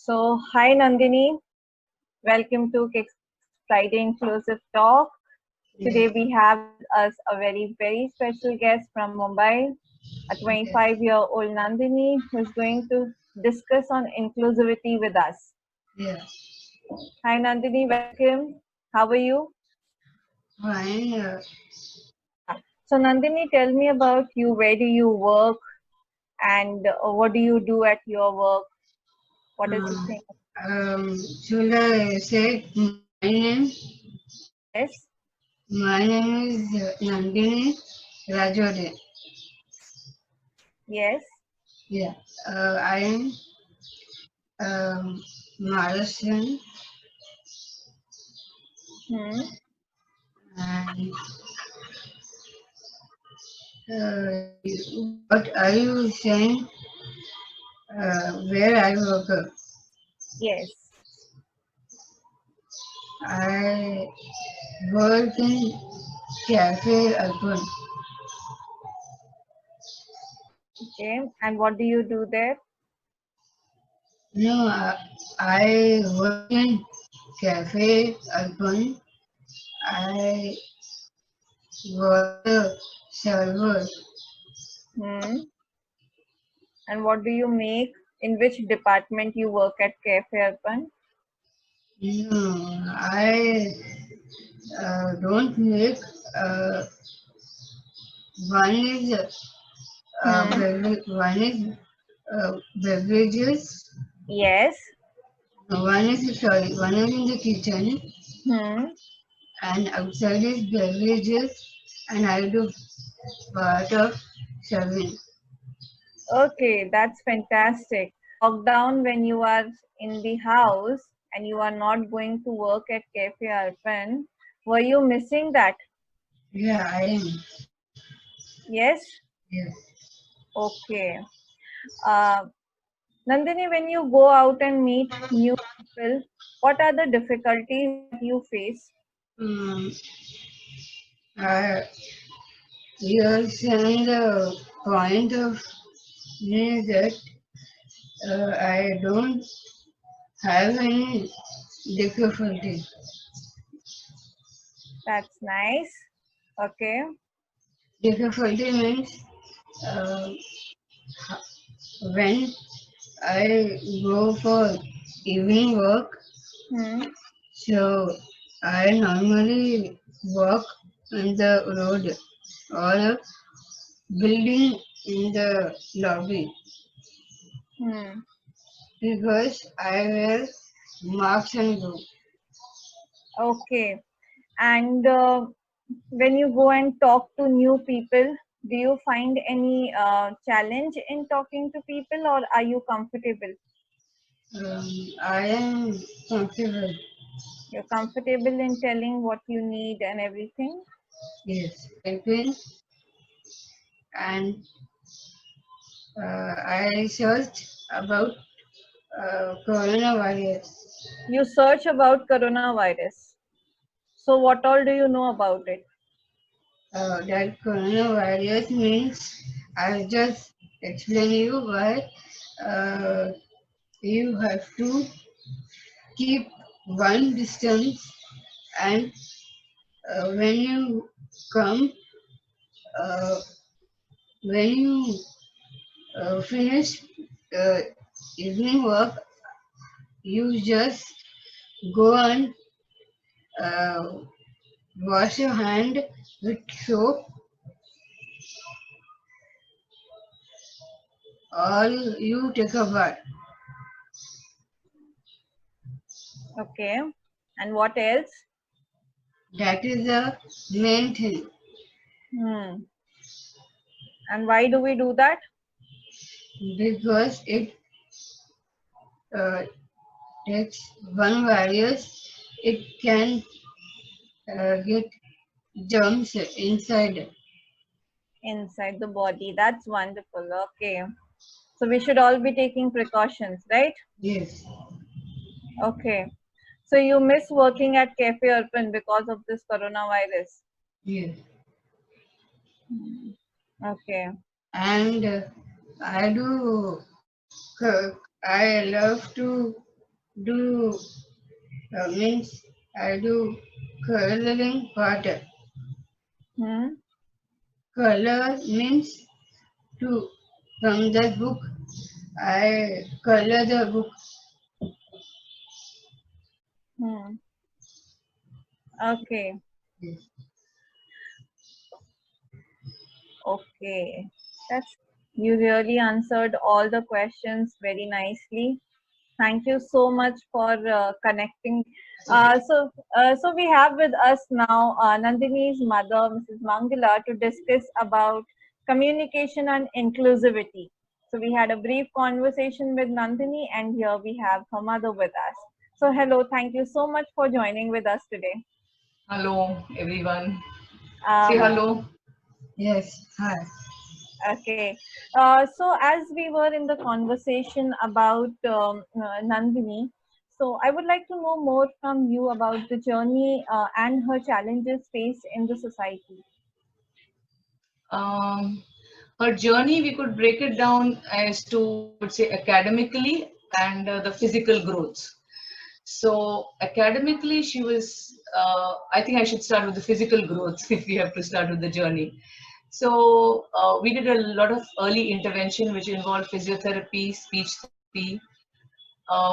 Hi Nandini, welcome to Kick Friday Inclusive Talk. Yes, Today we have with us a very special guest from Mumbai, a yes, 25-year-old Nandini who is going to discuss on inclusivity with us. yes. Hi Nandini, welcome. How are you? Fine. Yeah. So Nandini, tell me about you. Where do you work and what do you do at your work? What is the Uh, thing? should I say my name? Yes, My name is Nandini Rajode. yes. Yeah. I am Maharashtrian Hmm. and what are you saying? Where I work? Yes. I work in Cafe Urban. Okay. And what do you do there? No, I work in Cafe Urban. I was a server. Hmm. And what do you make? In which department you work at Cafe Urban? No, I don't make. Uh, Hmm. one is beverages. Yes. One is sorry. One is in the kitchen, Hmm. and outside is beverages, and I do part of serving. Okay, that's fantastic. Lockdown when you are in the house and you are not going to work at Cafe Urban, were you missing that? Yeah, I am. Yes. Yes. Okay. Uh, Nandini, when you go out and meet new people, what are the difficulties that you face? Um, I, you're saying the point of me that I don't have any difficulty. That's nice. Okay. Difficulty means uh, when I go for evening work, Hmm. so I normally walk on the road or building in the lobby Hmm. because I wear mask and go. Okay. And when you go and talk to new people, do you find any challenge in talking to people or are you comfortable? I am comfortable. You're comfortable in telling what you need and everything? Yes, helping and I searched about coronavirus. You search about coronavirus. So, what all do you know about it? That coronavirus means I'll just explain you why uh, you have to keep one distance and when you come, uh, when you finish uh, evening work, you just go and uh, wash your hand with soap or you take a bath. Okay. And what else? That is the main thing Hmm. And why do we do that? because it uh, takes one virus, it can get germs inside. Inside the body. That's wonderful. Okay. So, we should all be taking precautions, right? Yes, Okay. So you miss working at Cafe Urban because of this coronavirus. yes. Hmm. Okay. And I do cook. I love to. do means I do coloring water. Hmm. Color means to from the book. I color the book. Hmm. Okay. Yes. Okay. That's you really answered all the questions very nicely. Thank you so much for connecting. So we have with us now Nandini's mother, Mrs. Mangala, to discuss about communication and inclusivity. So we had a brief conversation with Nandini, and here we have her mother with us. So hello, thank you so much for joining with us today. Hello, everyone. Say Um, hello. Yes. Hi. Okay. So as we were in the conversation about Nandini, so I would like to know more from you about the journey and her challenges faced in the society. Um, Her journey, we could break it down as to, I would say, academically and the physical growth. So, academically, she was, I think I should start with the physical growth if we have to start with the journey. So, we did a lot of early intervention, which involved physiotherapy, speech therapy,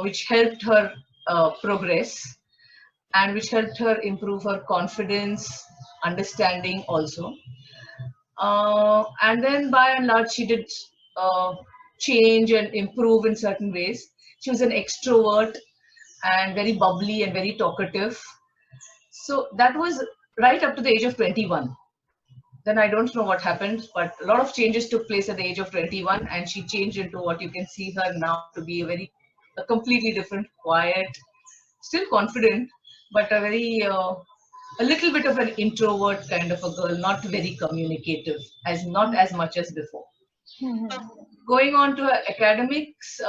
which helped her progress and which helped her improve her confidence, understanding also. And then by and large, she did uh, change and improve in certain ways. She was an extrovert and very bubbly and very talkative. So that was right up to the age of 21. Then I don't know what happened, but a lot of changes took place at the age of 21, and she changed into what you can see her now to be a completely different, quiet, still confident, but a little bit of an introvert kind of a girl, not very communicative, as not as much as before. Mhm. Going on to her academics,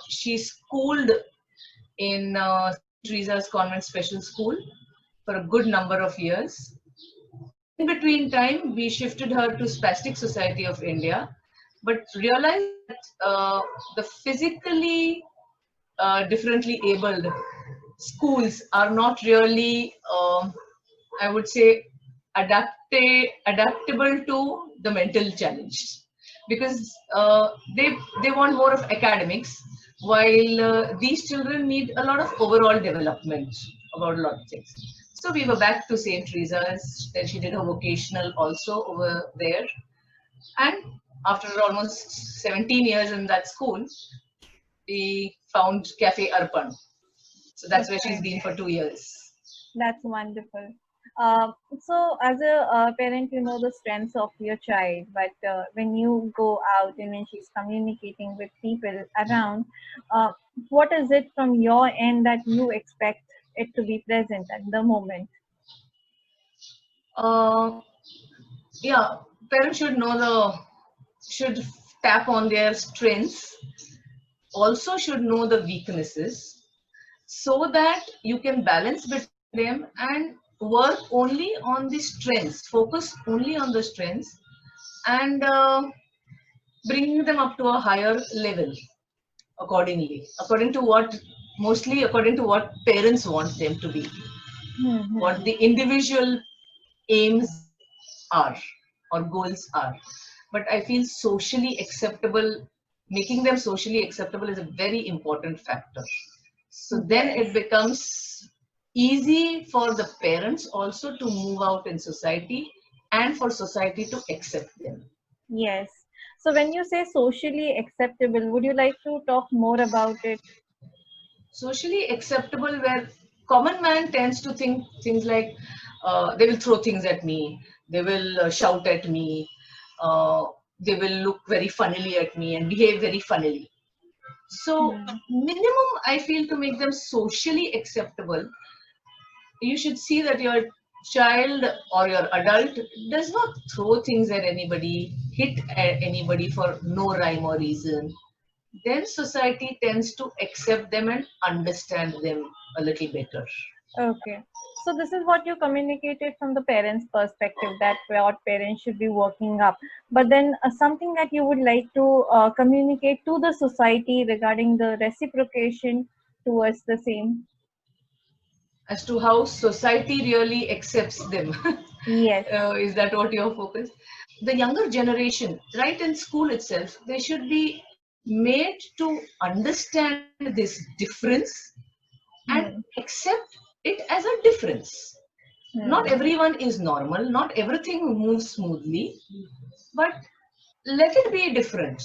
she schooled in Teresa's Convent Special School for a good number of years. In between time, we shifted her to Spastic Society of India, but realized that the physically differently abled schools are not really, I would say, adaptable to the mental challenge because they want more of academics, while these children need a lot of overall development about a lot of things. So we were back to St. Teresa's. Then she did her vocational also over there, and after almost 17 years in that school, we found Cafe Arpan. So that's where she's Okay, been for 2 years. that's wonderful. So as a parent, you know the strengths of your child, but when you go out and when she's communicating with people around, uh, what is it from your end that you expect it to be present at the moment? Uh, yeah, parents should tap on their strengths, also should know the weaknesses, so that you can balance between them and work only on the strengths, focus only on the strengths, and bring them up to a higher level accordingly, according to what, mostly according to what parents want them to be, Hmm. what the individual aims are or goals are. But I feel socially acceptable, making them socially acceptable is a very important factor. So then Yes, it becomes easy for the parents also to move out in society and for society to accept them. yes. So when you say socially acceptable, would you like to talk more about it? Socially acceptable, where common man tends to think things like they will throw things at me, they will shout at me, uh, they will look very funnily at me and behave very funnily. So Hmm. minimum, I feel, to make them socially acceptable, you should see that your child or your adult does not throw things at anybody, hit at anybody for no rhyme or reason. Then society tends to accept them and understand them a little better. Okay. So this is what you communicated from the parents' perspective, that what parents should be working up. But then something that you would like to communicate to the society regarding the reciprocation towards the same. As to how society really accepts them. Yes. Is that what you're focused? The younger generation, right in school itself, they should be made to understand this difference and Hmm. accept it as a difference. Not Hmm. everyone is normal, not everything moves smoothly, but let it be different.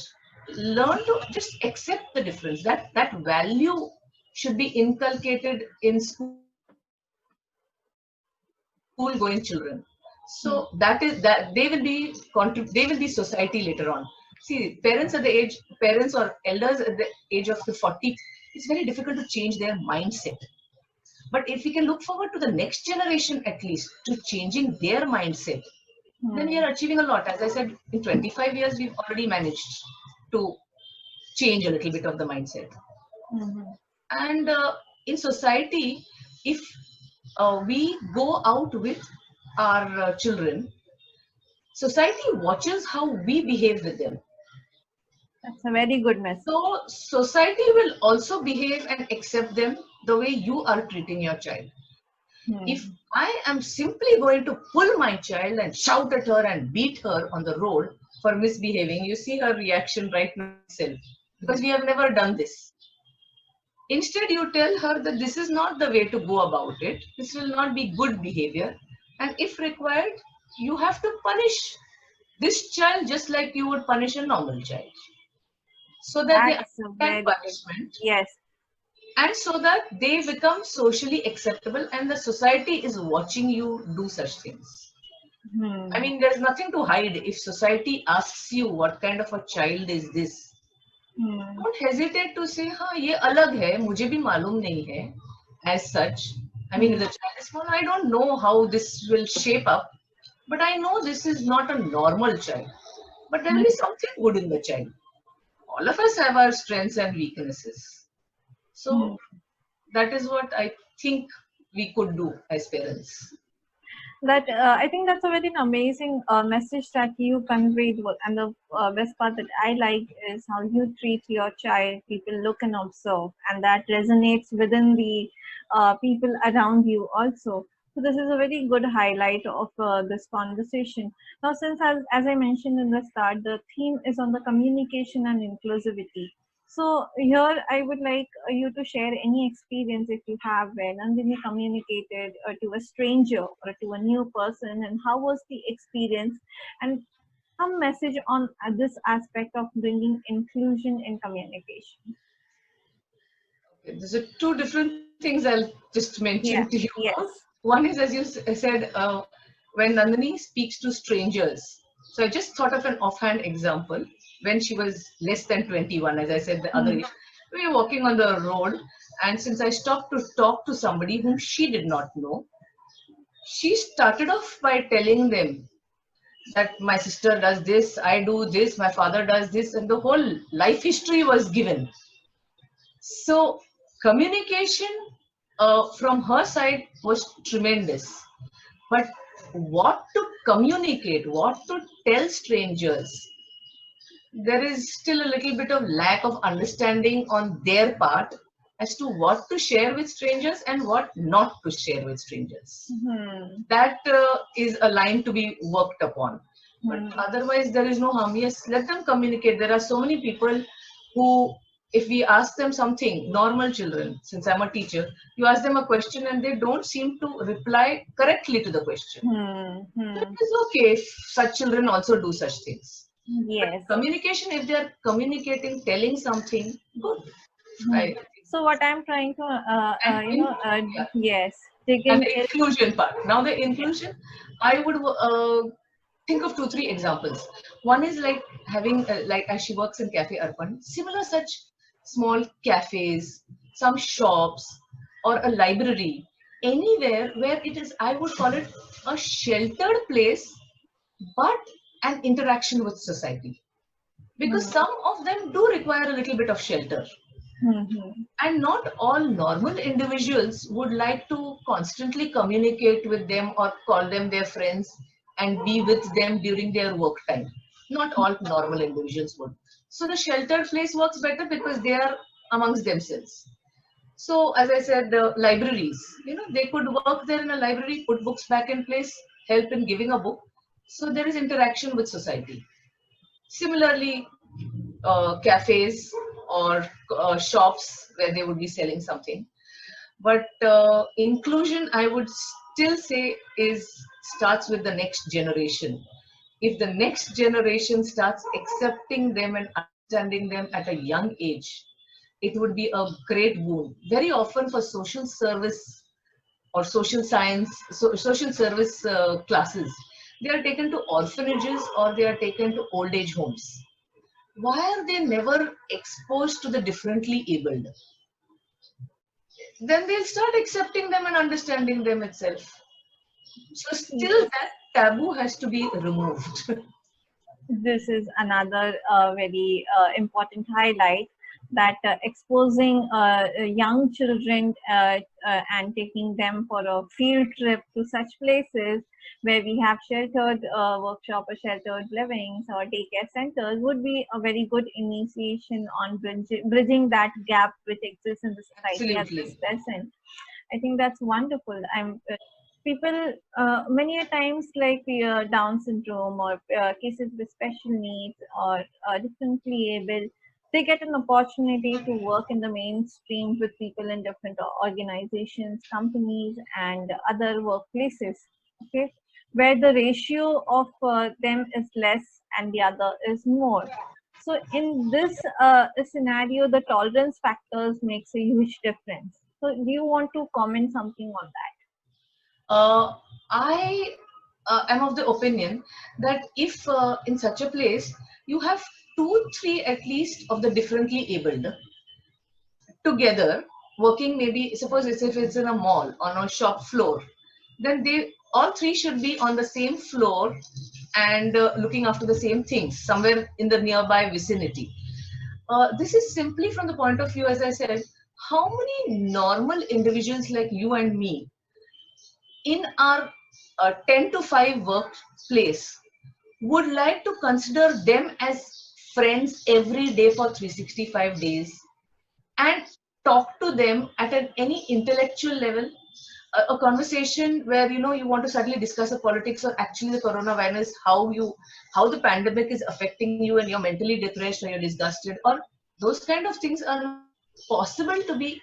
Learn to just accept the difference. That value should be inculcated in school going children. So that is that Hmm. they will be they will be society later on. See, parents or elders at the age of the 40, it's very difficult to change their mindset. But if we can look forward to the next generation at least to changing their mindset, then we Hmm. are achieving a lot. As I said, in 25 years, we've already managed to change a little bit of the mindset. Hmm. And in society, if we go out with our children, society watches how we behave with them. That's a very good message. So society will also behave and accept them the way you are treating your child. If Hmm. I am simply going to pull my child and shout at her and beat her on the road for misbehaving, you see her reaction right now itself, because we have never done this. Instead, you tell her that this is not the way to go about it. This will not be good behavior. And if required, you have to punish this child just like you would punish a normal child. So that they That's a understand very good. punishment Yes. and so that they become socially acceptable and the society is watching you do such things. I Hmm. mean, there's nothing to hide. If society asks you what kind of a child is this, Hmm. don't hesitate to say, हाँ ये अलग है, मुझे भी मालूम नहीं है. As such, I mean, if Hmm. the child is small, I don't know how this will shape up, but I know this is not a normal child. But there will be something good in the child. All of us have our strengths and weaknesses. Hmm. So that is what I think we could do as parents. That I think that's a very amazing message that you conveyed. And the best part that I like is how you treat your child. People look and observe, and that resonates within the people around you also. So this is a very good highlight of this conversation. Now, since as I mentioned in the start, the theme is on the communication and inclusivity. So here I would like you to share any experience if you have when Nandini communicated to a stranger or to a new person, and how was the experience, and some message on this aspect of bringing inclusion in communication. These are two different things I'll just mention to Yeah. you about. Yes. One is, as you said, when Nandini speaks to strangers. So I just thought of an offhand example. When she was less than 21, as I said the other Hmm. age, we were walking on the road, and since I stopped to talk to somebody whom she did not know, she started off by telling them that my sister does this, I do this, my father does this, and the whole life history was given. So communication from her side was tremendous. But what to communicate, what to tell strangers, there is still a little bit of lack of understanding on their part as to what to share with strangers and what not to share with strangers. Hmm. That is a line to be worked upon. But Hmm. otherwise, there is no harm. Yes, let them communicate. There are so many people who, if we ask them something, normal children, since I'm a teacher, you ask them a question and they don't seem to reply correctly to the question. Hmm. So Hmm. it is okay if such children also do such things. But Yes. communication, if they are communicating, telling something, good. Hmm. I, So what I'm trying to and yeah, yes, dig and in the is. inclusion part. Now the inclusion, I would think of 2 3 examples. One is like having like as she works in Cafe Arpan, similar such small cafes, some shops, or a library, anywhere where it is, I would call it a sheltered place, but an interaction with society, because Hmm. some of them do require a little bit of shelter. Hmm. Hmm. And not all normal individuals would like to constantly communicate with them or call them their friends and be with them during their work time. Not all normal individuals would. So the sheltered place works better because they are amongst themselves. So as I said, the libraries, they could work there in a library, put books back in place, help in giving a book. So there is interaction with society. Similarly, cafes or shops where they would be selling something. But inclusion, I would still say, is starts with the next generation. If the next generation starts accepting them and understanding them at a young age, it would be a great boon. Very often for social service or social science, social service classes, they are taken to orphanages or they are taken to old age homes. Why are they never exposed to the differently abled? Then they'll start accepting them and understanding them itself. So still that taboo has to be removed. This is another very important highlight, that exposing young children and taking them for a field trip to such places where we have sheltered workshop or sheltered livings or daycare centers would be a very good initiation on bridging that gap which exists in the society at this Absolutely. present. I think that's wonderful. People many a times, like Down syndrome or cases with special needs or differently able, they get an opportunity to work in the mainstream with people in different organizations, companies, and other workplaces. Okay, where the ratio of them is less and the other is more. So in this scenario, the tolerance factors makes a huge difference. So do you want to comment something on that? Uh, I am of the opinion that if in such a place you have two, three at least of the differently abled together working, maybe suppose if it's in a mall on a shop floor, then they all three should be on the same floor and looking after the same things somewhere in the nearby vicinity. This is simply from the point of view, as I said, how many normal individuals like you and me in our 10 to 5 workplace would like to consider them as friends every day for 365 days and talk to them at any intellectual level, a conversation where you want to suddenly discuss the politics or actually the coronavirus, how the pandemic is affecting you and you're mentally depressed or you're disgusted, or those kind of things are possible to be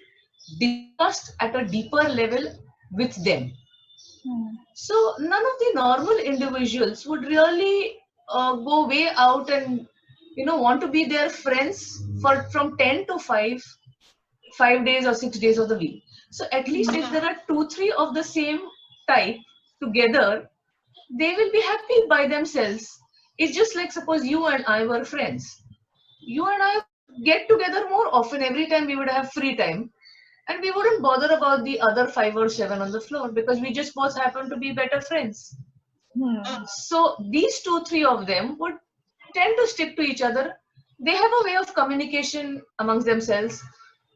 discussed at a deeper level with them. Hmm. So none of the normal individuals would really go way out and want to be their friends for from 10 to 5, 5 days or 6 days of the week. So at least if there are two, three of the same type together, they will be happy by themselves. It's just like suppose you and I were friends. You and I get together more often every time we would have free time, and we wouldn't bother about the other 5 or 7 on the floor because we just both happen to be better friends. Hmm. So these two, three of them would tend to stick to each other. They have a way of communication amongst themselves.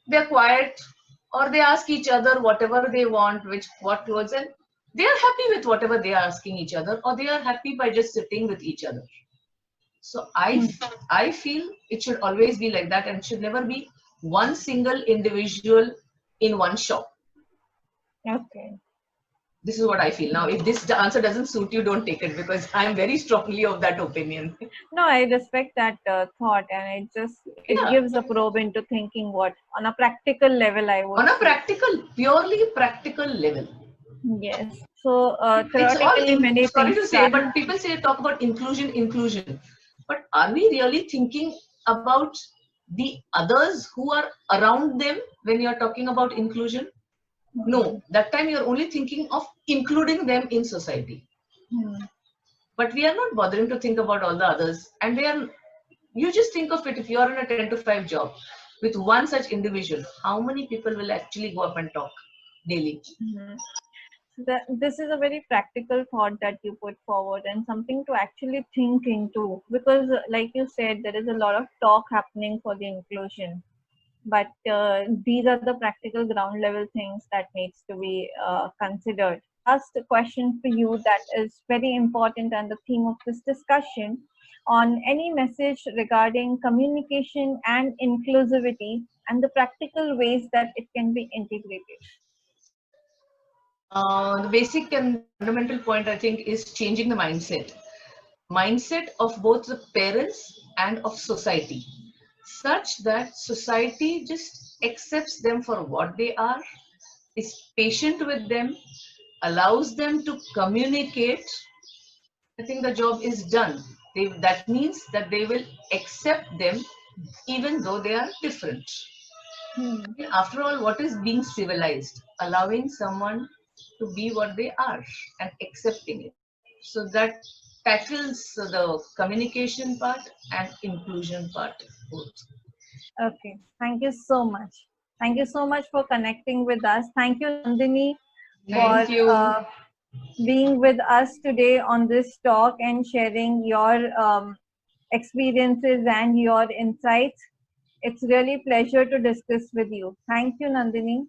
They're quiet, or they ask each other whatever they want, what clothes, and they are happy with whatever they are asking each other, or they are happy by just sitting with each other. So Hmm. I feel it should always be like that, and it should never be one single individual in one shop. Okay. This is what I feel. Now, if this answer doesn't suit you, don't take it because I'm very strongly of that opinion. No, I respect that thought, and it Yeah, gives a probe into thinking what on a practical level I would on a say. practical, purely practical level. Yes. So It's all theoretically, many sorry things to say, can. but people say talk about inclusion, inclusion. But are we really thinking about the others who are around them when you're talking about inclusion? Hmm. No, that time you're only thinking of including them in society. Hmm. But we are not bothering to think about all the others. And they are, you just think of it, if you're in a 10 to 5 job with one such individual, how many people will actually go up and talk daily? Hmm. This is a very practical thought that you put forward, and something to actually think into, because like you said, there is a lot of talk happening for the inclusion, but these are the practical ground level things that needs to be considered. Last question for you that is very important and the theme of this discussion: on any message regarding communication and inclusivity and the practical ways that it can be integrated. The basic and fundamental point, I think, is changing the mindset of both the parents and of society, such that society just accepts them for what they are, is patient with them, allows them to communicate. I think the job is done. That means that they will accept them even though they are different. Hmm. After all, what is being civilized? Allowing someone to be what they are and accepting it. So that tackles the communication part and inclusion part both. Okay, thank you so much. Thank you so much for connecting with us. Thank you, Nandini, for Thank you. being with us today on this talk and sharing your experiences and your insights. It's really pleasure to discuss with you. Thank you, Nandini.